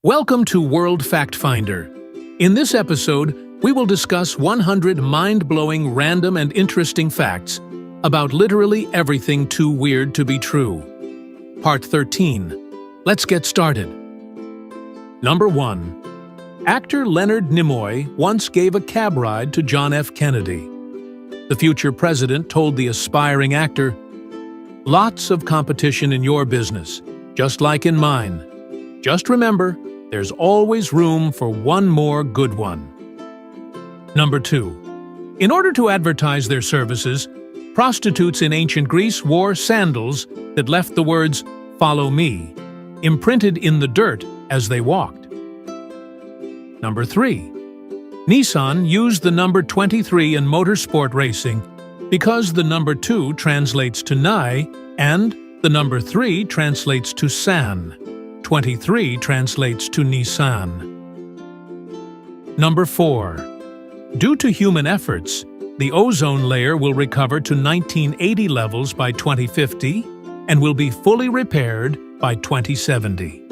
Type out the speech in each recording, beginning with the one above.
Welcome to World Fact Finder. In this episode, we will discuss 100 mind-blowing, random, and interesting facts about literally everything too weird to be true. Part 13. Let's get started. Number 1. Actor Leonard Nimoy once gave a cab ride to John F. Kennedy. The future president told the aspiring actor, "Lots of competition in your business, just like in mine. Just remember, there's always room for one more good one." Number 2. In order to advertise their services, prostitutes in ancient Greece wore sandals that left the words, "Follow me," imprinted in the dirt as they walked. Number 3. Nissan used the number 23 in motorsport racing because the number 2 translates to Nai and the number 3 translates to San. 23 translates to Nissan. Number 4. Due to human efforts, the ozone layer will recover to 1980 levels by 2050 and will be fully repaired by 2070.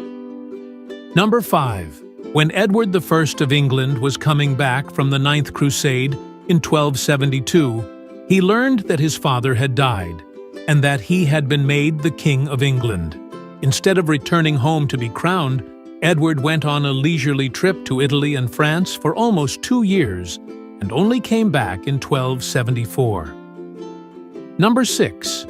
Number 5. When Edward I of England was coming back from the Ninth Crusade in 1272, he learned that his father had died and that he had been made the King of England. Instead of returning home to be crowned, Edward went on a leisurely trip to Italy and France for almost 2 years and only came back in 1274. Number 6.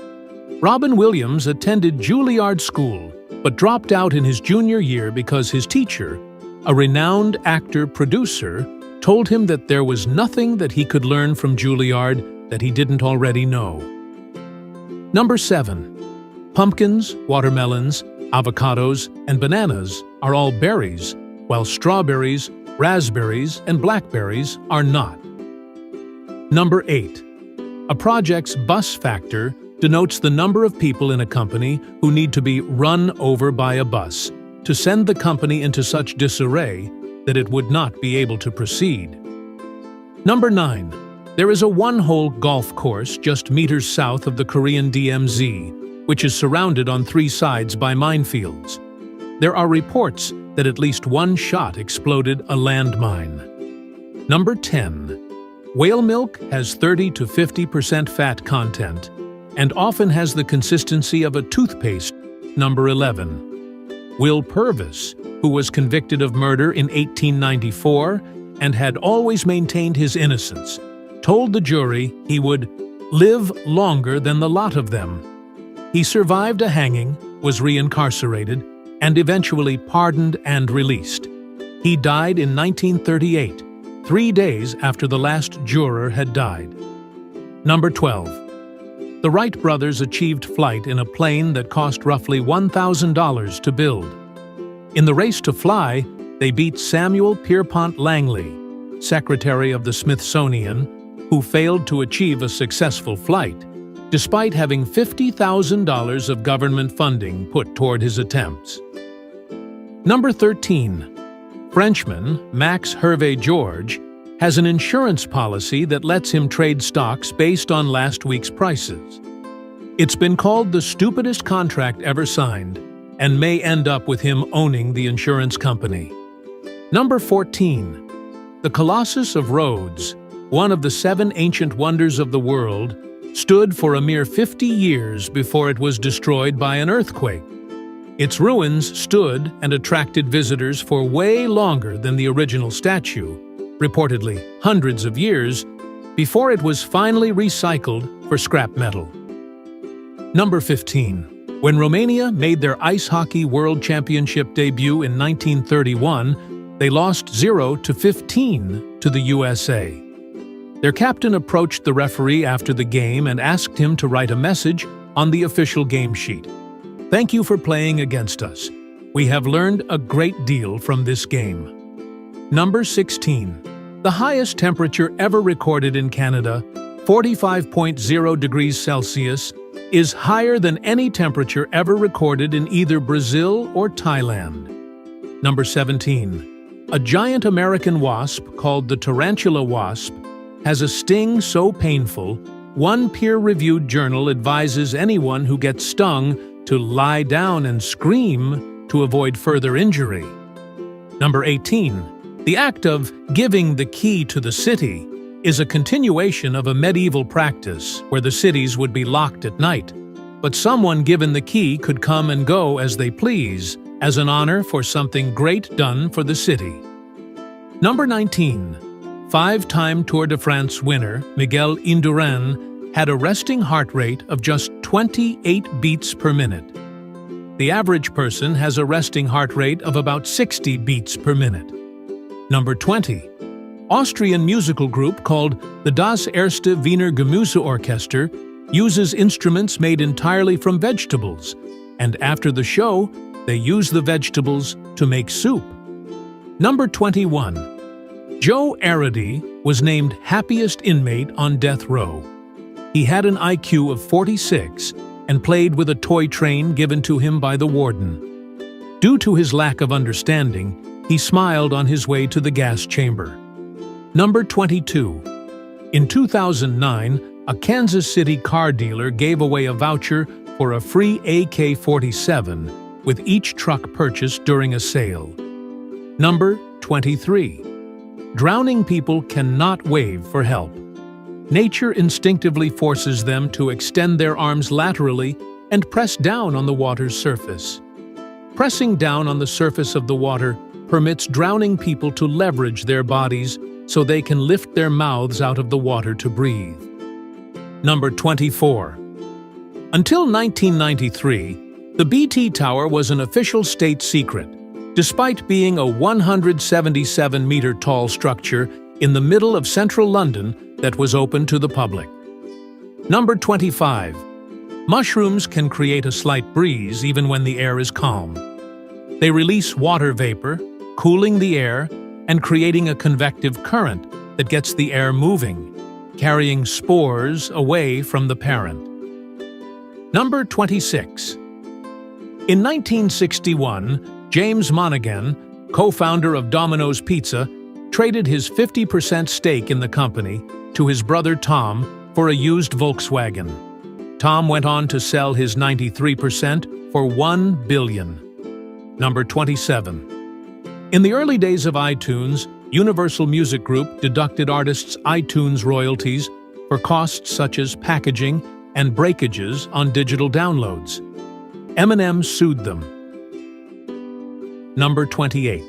Robin Williams attended Juilliard School but dropped out in his junior year because his teacher, a renowned actor-producer, told him that there was nothing that he could learn from Juilliard that he didn't already know. Number 7. Pumpkins, watermelons, avocados, and bananas are all berries, while strawberries, raspberries, and blackberries are not. Number 8. A project's bus factor denotes the number of people in a company who need to be run over by a bus to send the company into such disarray that it would not be able to proceed. Number 9. There is a one-hole golf course just meters south of the Korean DMZ, which is surrounded on 3 sides by minefields. There are reports that at least one shot exploded a landmine. Number 10. Whale milk has 30 to 50% fat content and often has the consistency of a toothpaste. Number 11. Will Purvis, who was convicted of murder in 1894 and had always maintained his innocence, told the jury he would live longer than the lot of them. He survived a hanging, was reincarcerated, and eventually pardoned and released. He died in 1938, 3 days after the last juror had died. Number 12. The Wright brothers achieved flight in a plane that cost roughly $1,000 to build. In the race to fly, they beat Samuel Pierpont Langley, Secretary of the Smithsonian, who failed to achieve a successful flight, despite having $50,000 of government funding put toward his attempts. Number 13. Frenchman Max Hervé Georges has an insurance policy that lets him trade stocks based on last week's prices. It's been called the stupidest contract ever signed and may end up with him owning the insurance company. Number 14. The Colossus of Rhodes, one of the 7 ancient wonders of the world, stood for a mere 50 years before it was destroyed by an earthquake. Its ruins stood and attracted visitors for way longer than the original statue, reportedly hundreds of years, before it was finally recycled for scrap metal. Number 15. When Romania made their Ice Hockey World Championship debut in 1931, they lost 0-15 to the USA. Their captain approached the referee after the game and asked him to write a message on the official game sheet. "Thank you for playing against us. We have learned a great deal from this game." Number 16. The highest temperature ever recorded in Canada, 45.0 degrees Celsius, is higher than any temperature ever recorded in either Brazil or Thailand. Number 17. A giant American wasp called the tarantula wasp has a sting so painful, one peer-reviewed journal advises anyone who gets stung to lie down and scream to avoid further injury. Number 18. The act of giving the key to the city is a continuation of a medieval practice where the cities would be locked at night, but someone given the key could come and go as they please, as an honor for something great done for the city. Number 19. Five-time Tour de France winner Miguel Indurain had a resting heart rate of just 28 beats per minute. The average person has a resting heart rate of about 60 beats per minute. Number 20. Austrian musical group called the Das Erste Wiener Gemüseorchester uses instruments made entirely from vegetables, and after the show, they use the vegetables to make soup. Number 21. Joe Arady was named happiest inmate on death row. He had an IQ of 46 and played with a toy train given to him by the warden. Due to his lack of understanding, he smiled on his way to the gas chamber. Number 22. In 2009, a Kansas City car dealer gave away a voucher for a free AK-47 with each truck purchased during a sale. Number 23. Drowning people cannot wave for help. Nature instinctively forces them to extend their arms laterally and press down on the water's surface. Pressing down on the surface of the water permits drowning people to leverage their bodies so they can lift their mouths out of the water to breathe. Number 24. Until 1993, the BT Tower was an official state secret, despite being a 177-meter tall structure in the middle of central London that was open to the public. Number 25. Mushrooms can create a slight breeze even when the air is calm. They release water vapor, cooling the air and creating a convective current that gets the air moving, carrying spores away from the parent. Number 26. In 1961, James Monaghan, co-founder of Domino's Pizza, traded his 50% stake in the company to his brother Tom for a used Volkswagen. Tom went on to sell his 93% for $1 billion. Number 27. In the early days of iTunes, Universal Music Group deducted artists' iTunes royalties for costs such as packaging and breakages on digital downloads. Eminem sued them. Number 28.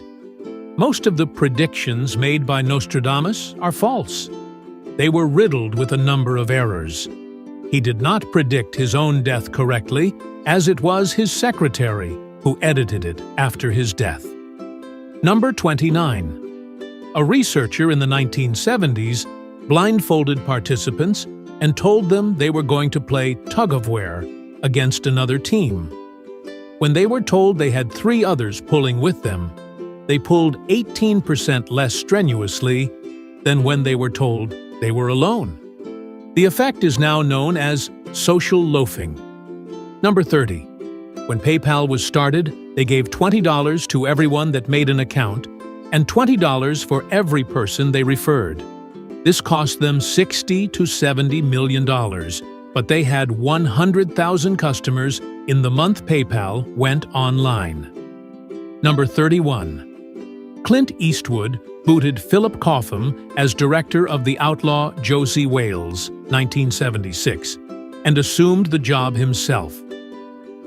Most of the predictions made by Nostradamus are false. They were riddled with a number of errors. He did not predict his own death correctly, as it was his secretary who edited it after his death. Number 29. A researcher in the 1970s blindfolded participants and told them they were going to play tug-of-war against another team. When they were told they had 3 others pulling with them, they pulled 18% less strenuously than when they were told they were alone. The effect is now known as social loafing. Number 30. When PayPal was started, they gave $20 to everyone that made an account and $20 for every person they referred. This cost them $60 to $70 million, but they had 100,000 customers in the month PayPal went online. Number 31. Clint Eastwood booted Philip Cotham as director of the outlaw Josie Wales, 1976, and assumed the job himself.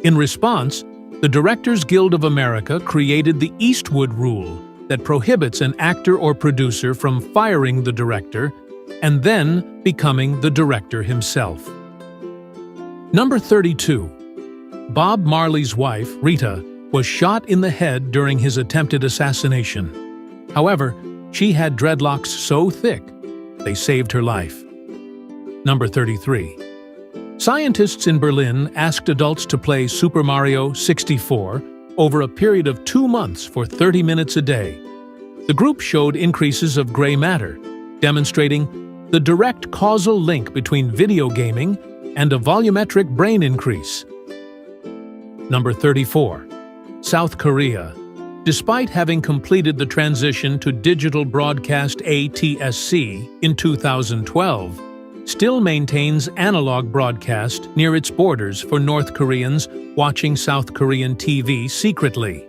In response, the Directors Guild of America created the Eastwood Rule that prohibits an actor or producer from firing the director and then becoming the director himself. Number 32. Bob Marley's wife, Rita, was shot in the head during his attempted assassination. However, she had dreadlocks so thick, they saved her life. Number 33. Scientists in Berlin asked adults to play Super Mario 64 over a period of 2 months for 30 minutes a day. The group showed increases of gray matter, demonstrating the direct causal link between video gaming and a volumetric brain increase. Number 34. South Korea. Despite having completed the transition to digital broadcast ATSC in 2012, still maintains analog broadcast near its borders for North Koreans watching South Korean TV secretly.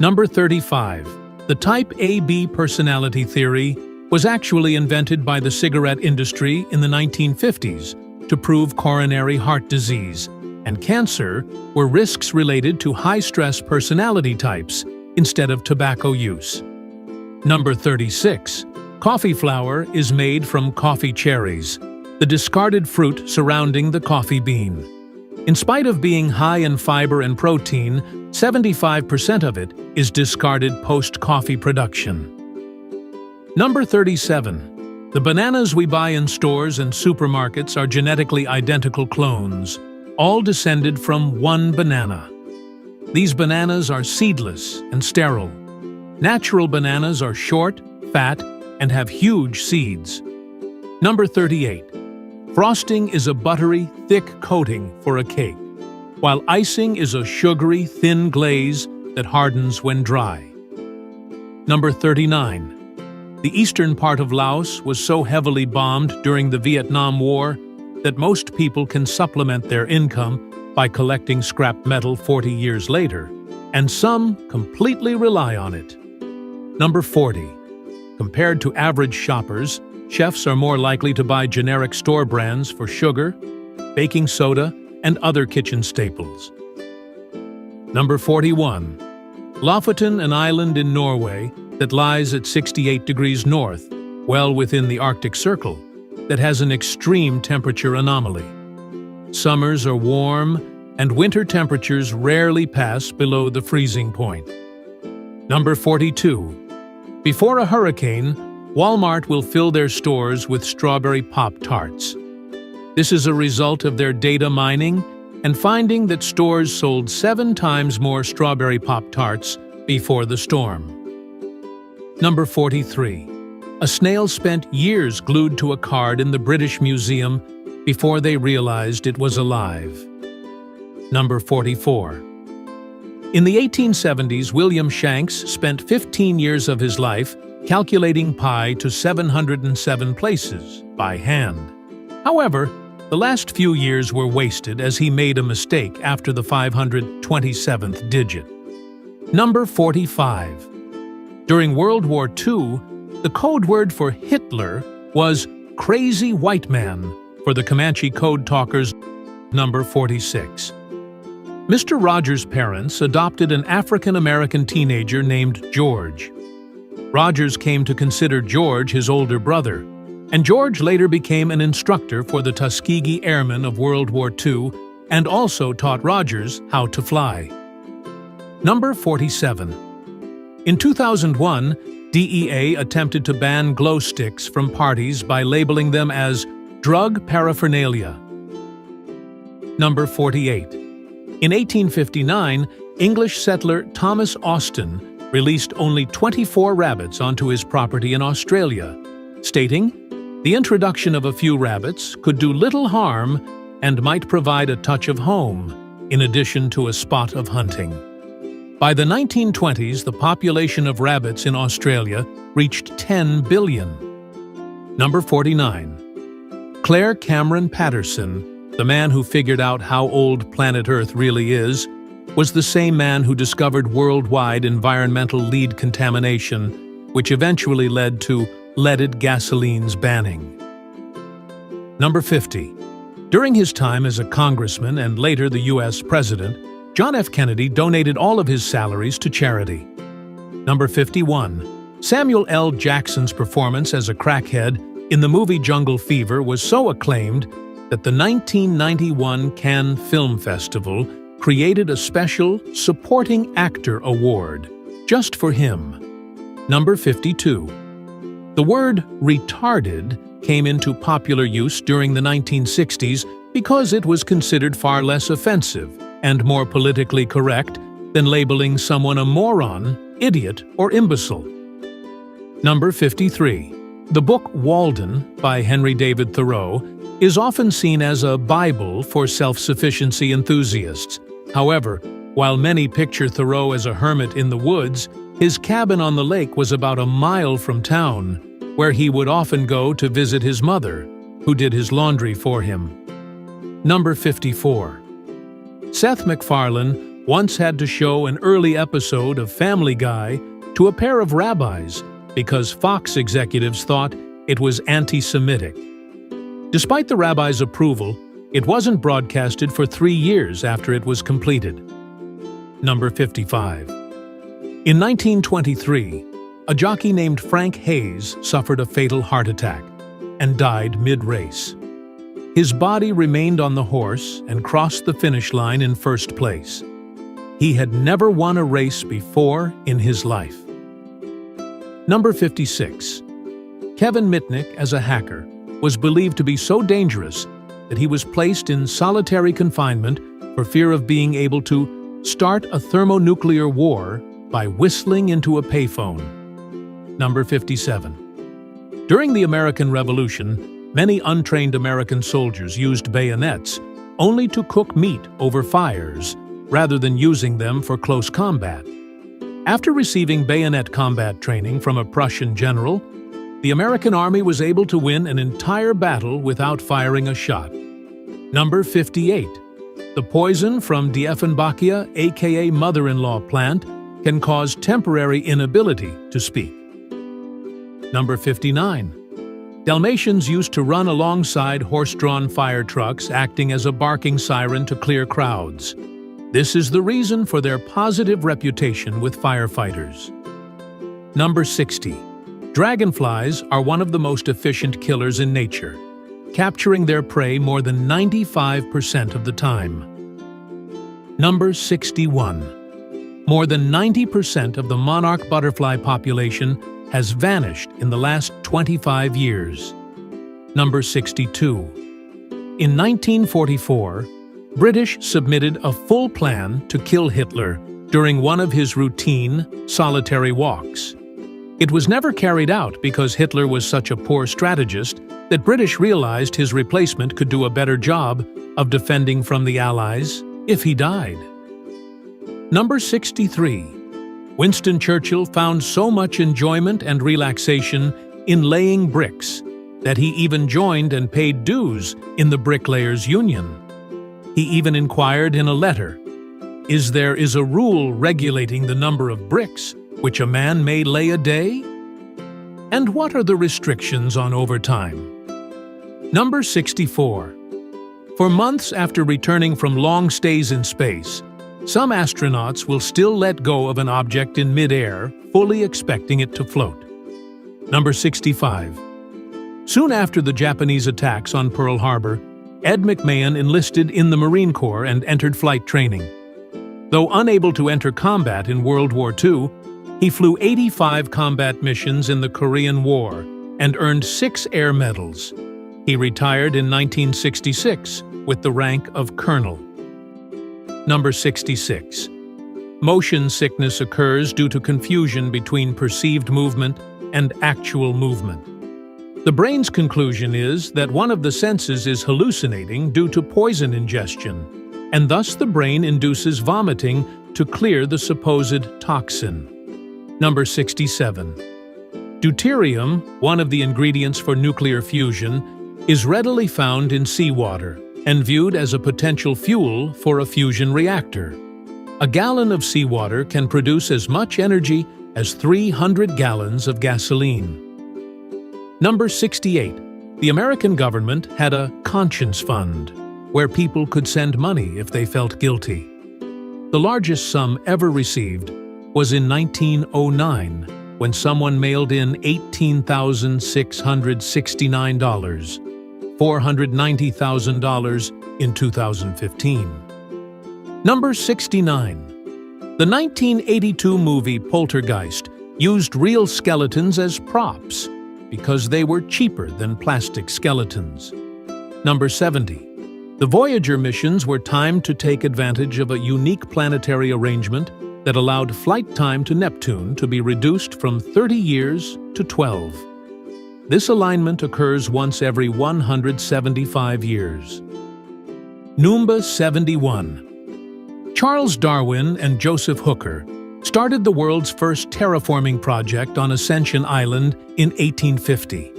Number 35. The Type AB personality theory was actually invented by the cigarette industry in the 1950s to prove coronary heart disease and cancer were risks related to high-stress personality types instead of tobacco use. Number 36. Coffee flour is made from coffee cherries, the discarded fruit surrounding the coffee bean. In spite of being high in fiber and protein, 75% of it is discarded post-coffee production. Number 37. The bananas we buy in stores and supermarkets are genetically identical clones, all descended from one banana. These bananas are seedless and sterile. Natural bananas are short, fat, and have huge seeds. Number 38. Frosting is a buttery, thick coating for a cake, while icing is a sugary, thin glaze that hardens when dry. Number 39. The eastern part of Laos was so heavily bombed during the Vietnam War that most people can supplement their income by collecting scrap metal 40 years later, and some completely rely on it. Number 40. Compared to average shoppers, chefs are more likely to buy generic store brands for sugar, baking soda, and other kitchen staples. Number 41. Lofoten, an island in Norway that lies at 68 degrees north, well within the Arctic Circle, that has an extreme temperature anomaly. Summers are warm, and winter temperatures rarely pass below the freezing point. Number 42. Before a hurricane, Walmart will fill their stores with strawberry Pop-Tarts. This is a result of their data mining and finding that stores sold 7 times more strawberry Pop-Tarts before the storm. Number 43. A snail spent years glued to a card in the British Museum before they realized it was alive. Number 44. In the 1870s, William Shanks spent 15 years of his life calculating pi to 707 places by hand. However, the last few years were wasted as he made a mistake after the 527th digit. Number 45. During World War II, the code word for Hitler was crazy white man for the Comanche code talkers. Number 46. Mr. Rogers' parents adopted an African-American teenager named George. Rogers came to consider George his older brother, and George later became an instructor for the Tuskegee Airmen of World War II and also taught Rogers how to fly. Number 47. In 2001, DEA attempted to ban glow sticks from parties by labeling them as drug paraphernalia. Number 48. In 1859, English settler Thomas Austin released only 24 rabbits onto his property in Australia, stating, "The introduction of a few rabbits could do little harm and might provide a touch of home, in addition to a spot of hunting." By the 1920s, the population of rabbits in Australia reached 10 billion. Number 49. Claire Cameron Patterson, the man who figured out how old planet Earth really is, was the same man who discovered worldwide environmental lead contamination, which eventually led to leaded gasoline's banning. Number 50. During his time as a congressman and later the U.S. president, John F. Kennedy donated all of his salaries to charity. Number 51. Samuel L. Jackson's performance as a crackhead in the movie Jungle Fever was so acclaimed that the 1991 Cannes Film Festival created a special Supporting Actor Award just for him. Number 52. The word retarded came into popular use during the 1960s because it was considered far less offensive and more politically correct than labeling someone a moron, idiot, or imbecile. Number 53. The book Walden by Henry David Thoreau is often seen as a Bible for self-sufficiency enthusiasts. However, while many picture Thoreau as a hermit in the woods, his cabin on the lake was about a mile from town, where he would often go to visit his mother, who did his laundry for him. Number 54. Seth MacFarlane once had to show an early episode of Family Guy to a pair of rabbis because Fox executives thought it was anti-Semitic. Despite the rabbis' approval, it wasn't broadcasted for 3 years after it was completed. Number 55. In 1923, a jockey named Frank Hayes suffered a fatal heart attack and died mid-race. His body remained on the horse and crossed the finish line in first place. He had never won a race before in his life. Number 56. Kevin Mitnick, as a hacker, was believed to be so dangerous that he was placed in solitary confinement for fear of being able to start a thermonuclear war by whistling into a payphone. Number 57. During the American Revolution, many untrained American soldiers used bayonets only to cook meat over fires, rather than using them for close combat. After receiving bayonet combat training from a Prussian general, the American Army was able to win an entire battle without firing a shot. Number 58. The poison from Dieffenbachia, aka mother-in-law plant, can cause temporary inability to speak. Number 59. Dalmatians used to run alongside horse-drawn fire trucks, acting as a barking siren to clear crowds. This is the reason for their positive reputation with firefighters. Number 60. Dragonflies are one of the most efficient killers in nature, capturing their prey more than 95% of the time. Number 61. More than 90% of the monarch butterfly population has vanished in the last 25 years. Number 62. In 1944, British submitted a full plan to kill Hitler during one of his routine, solitary walks. It was never carried out because Hitler was such a poor strategist that British realized his replacement could do a better job of defending from the Allies if he died. Number 63. Winston Churchill found so much enjoyment and relaxation in laying bricks that he even joined and paid dues in the Bricklayers' Union. He even inquired in a letter, "Is there a rule regulating the number of bricks which a man may lay a day? And what are the restrictions on overtime?" Number 64. For months after returning from long stays in space, some astronauts will still let go of an object in mid-air, fully expecting it to float. Number 65. Soon after the Japanese attacks on Pearl Harbor, Ed McMahon enlisted in the Marine Corps and entered flight training. Though unable to enter combat in World War II, he flew 85 combat missions in the Korean War and earned 6 air medals. He retired in 1966 with the rank of colonel. Number 66. Motion sickness occurs due to confusion between perceived movement and actual movement. The brain's conclusion is that one of the senses is hallucinating due to poison ingestion, and thus the brain induces vomiting to clear the supposed toxin. Number 67. Deuterium, one of the ingredients for nuclear fusion, is readily found in seawater and viewed as a potential fuel for a fusion reactor. A gallon of seawater can produce as much energy as 300 gallons of gasoline. Number 68. The American government had a conscience fund, where people could send money if they felt guilty. The largest sum ever received was in 1909, when someone mailed in $18,669, $490,000 in 2015. Number 69. The 1982 movie Poltergeist used real skeletons as props because they were cheaper than plastic skeletons. Number 70. The Voyager missions were timed to take advantage of a unique planetary arrangement that allowed flight time to Neptune to be reduced from 30 years to 12. This alignment occurs once every 175 years. Number 71. Charles Darwin and Joseph Hooker started the world's first terraforming project on Ascension Island in 1850.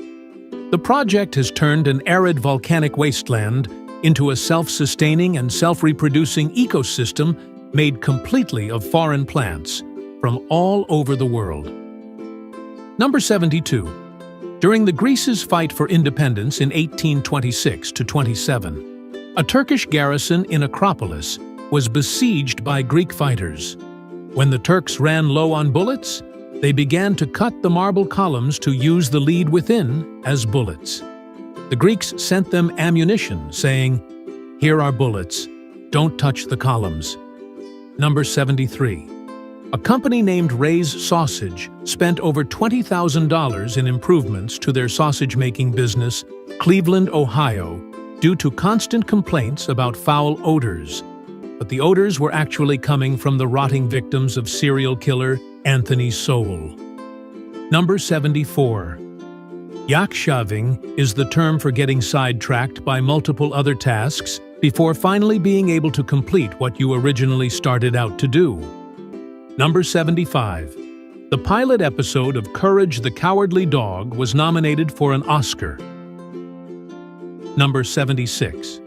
The project has turned an arid volcanic wasteland into a self-sustaining and self-reproducing ecosystem made completely of foreign plants from all over the world. Number 72. During the Greece's fight for independence in 1826–27, a Turkish garrison in Acropolis was besieged by Greek fighters. When the Turks ran low on bullets, they began to cut the marble columns to use the lead within as bullets. The Greeks sent them ammunition, saying, "Here are bullets. Don't touch the columns." Number 73. A company named Ray's Sausage spent over $20,000 in improvements to their sausage-making business, Cleveland, Ohio, due to constant complaints about foul odors. But the odors were actually coming from the rotting victims of serial killer Anthony Sowell. Number 74. Yakshaving is the term for getting sidetracked by multiple other tasks before finally being able to complete what you originally started out to do. Number 75. The pilot episode of Courage the Cowardly Dog was nominated for an Oscar. Number 76.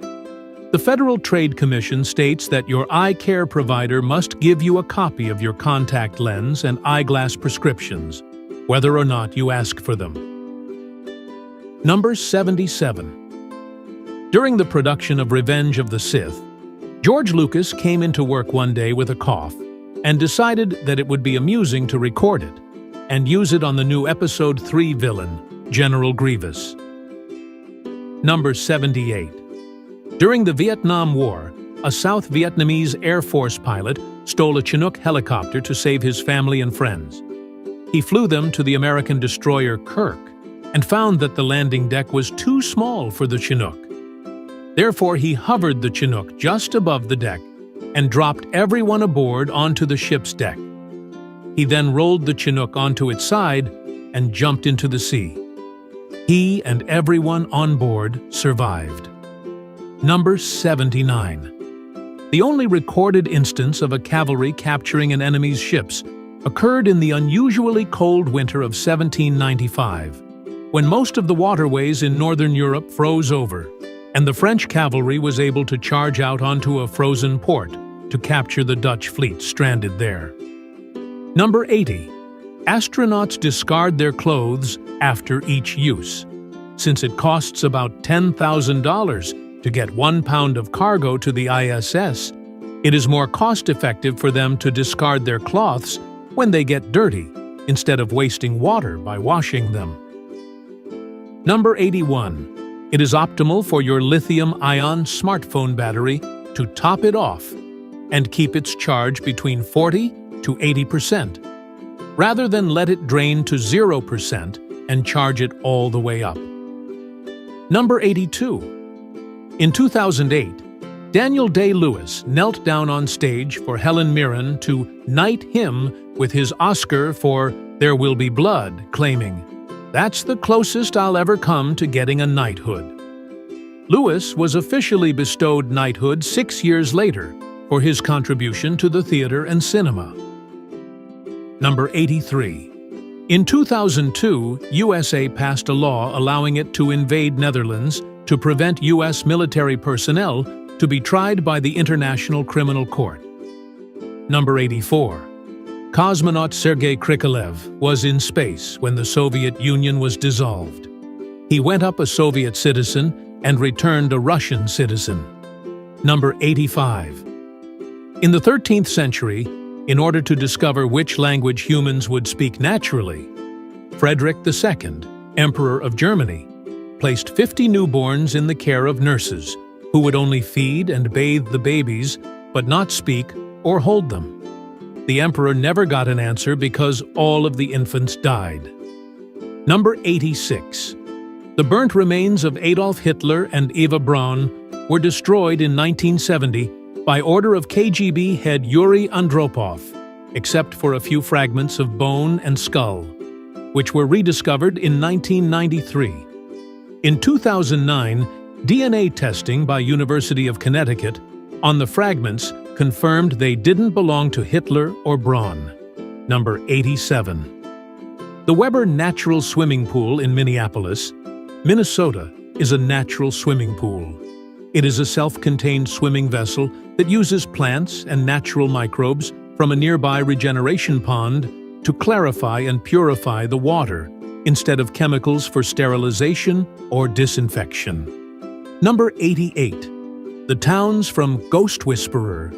The Federal Trade Commission states that your eye care provider must give you a copy of your contact lens and eyeglass prescriptions, whether or not you ask for them. Number 77. During the production of Revenge of the Sith, George Lucas came into work one day with a cough and decided that it would be amusing to record it and use it on the new Episode 3 villain, General Grievous. Number 78. During the Vietnam War, a South Vietnamese Air Force pilot stole a Chinook helicopter to save his family and friends. He flew them to the American destroyer Kirk and found that the landing deck was too small for the Chinook. Therefore, he hovered the Chinook just above the deck and dropped everyone aboard onto the ship's deck. He then rolled the Chinook onto its side and jumped into the sea. He and everyone on board survived. Number 79. The only recorded instance of a cavalry capturing an enemy's ships occurred in the unusually cold winter of 1795, when most of the waterways in northern Europe froze over, and the French cavalry was able to charge out onto a frozen port to capture the Dutch fleet stranded there. Number 80. Astronauts discard their clothes after each use. Since it costs about $10,000 to get 1 pound of cargo to the ISS, it is more cost-effective for them to discard their cloths when they get dirty, instead of wasting water by washing them. Number 81. It is optimal for your lithium-ion smartphone battery to top it off and keep its charge between 40 to 80%, rather than let it drain to 0% and charge it all the way up. Number 82. In 2008, Daniel Day-Lewis knelt down on stage for Helen Mirren to knight him with his Oscar for There Will Be Blood, claiming, "That's the closest I'll ever come to getting a knighthood." Lewis was officially bestowed knighthood 6 years later for his contribution to the theater and cinema. Number 83. In 2002, USA passed a law allowing it to invade Netherlands to prevent U.S. military personnel to be tried by the International Criminal Court. Number 84. Cosmonaut Sergei Krikalev was in space when the Soviet Union was dissolved. He went up a Soviet citizen and returned a Russian citizen. Number 85. In the 13th century, in order to discover which language humans would speak naturally, Frederick II, Emperor of Germany, placed 50 newborns in the care of nurses, who would only feed and bathe the babies, but not speak or hold them. The emperor never got an answer because all of the infants died. Number 86. The burnt remains of Adolf Hitler and Eva Braun were destroyed in 1970 by order of KGB head Yuri Andropov, except for a few fragments of bone and skull, which were rediscovered in 1993. In 2009, DNA testing by University of Connecticut on the fragments confirmed they didn't belong to Hitler or Braun. Number 87. The Weber Natural Swimming Pool in Minneapolis, Minnesota, is a natural swimming pool. It is a self-contained swimming vessel that uses plants and natural microbes from a nearby regeneration pond to clarify and purify the water, instead of chemicals for sterilization or disinfection. Number 88. The towns from Ghost Whisperer,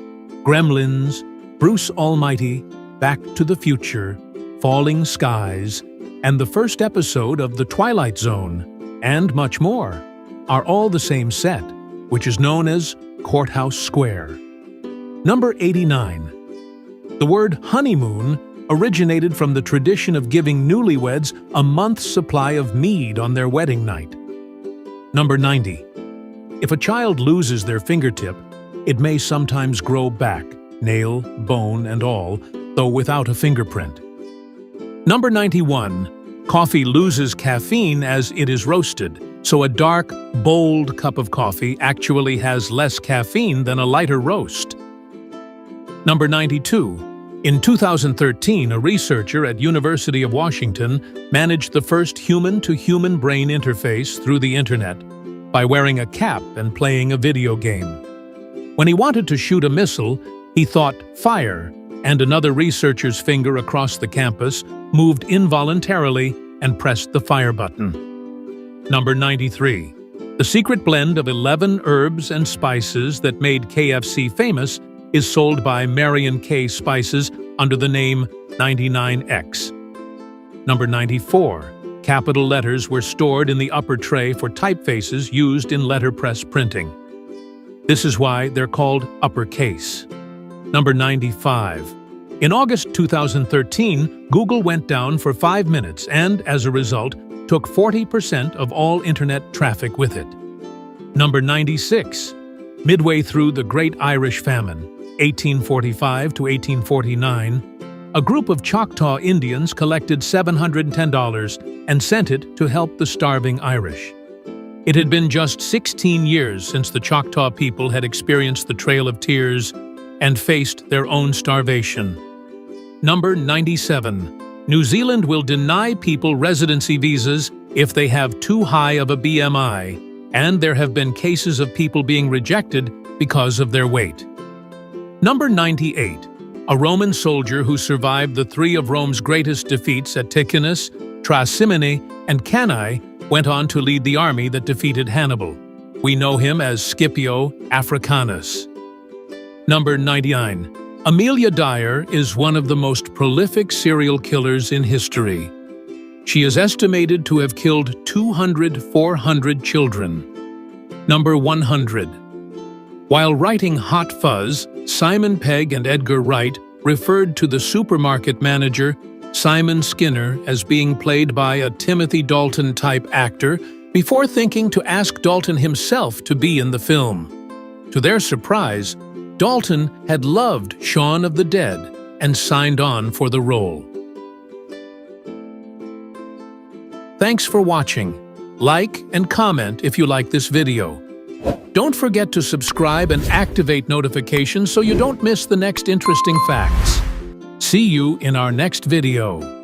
Gremlins, Bruce Almighty, Back to the Future, Falling Skies, and the first episode of The Twilight Zone, and much more, are all the same set, which is known as Courthouse Square. Number 89. The word honeymoon originated from the tradition of giving newlyweds a month's supply of mead on their wedding night. Number 90. If a child loses their fingertip, it may sometimes grow back, nail, bone, and all, though without a fingerprint. Number 91. Coffee loses caffeine as it is roasted, so a dark, bold cup of coffee actually has less caffeine than a lighter roast. Number 92. In 2013, a researcher at University of Washington managed the first human-to-human brain interface through the internet by wearing a cap and playing a video game. When he wanted to shoot a missile, he thought fire, and another researcher's finger across the campus moved involuntarily and pressed the fire button. Number 93. The secret blend of 11 herbs and spices that made KFC famous is sold by Marion K. Spices under the name 99X. Number 94. Capital letters were stored in the upper tray for typefaces used in letterpress printing. This is why they're called uppercase. Number 95. In August 2013, Google went down for 5 minutes and, as a result, took 40% of all internet traffic with it. Number 96. Midway through the Great Irish Famine, 1845 to 1849, a group of Choctaw Indians collected $710 and sent it to help the starving Irish. It had been just 16 years since the Choctaw people had experienced the Trail of Tears and faced their own starvation. Number 97. New Zealand will deny people residency visas if they have too high of a BMI, and there have been cases of people being rejected because of their weight. Number 98. A Roman soldier who survived the 3 of Rome's greatest defeats at Ticinus, Trasimene, and Cannae went on to lead the army that defeated Hannibal. We know him as Scipio Africanus. Number 99. Amelia Dyer is one of the most prolific serial killers in history. She is estimated to have killed 400 children. Number 100. While writing Hot Fuzz, Simon Pegg and Edgar Wright referred to the supermarket manager, Simon Skinner, as being played by a Timothy Dalton-type actor before thinking to ask Dalton himself to be in the film. To their surprise, Dalton had loved Shaun of the Dead and signed on for the role. Thanks for watching. Like and comment if you like this video. Don't forget to subscribe and activate notifications so you don't miss the next interesting facts. See you in our next video.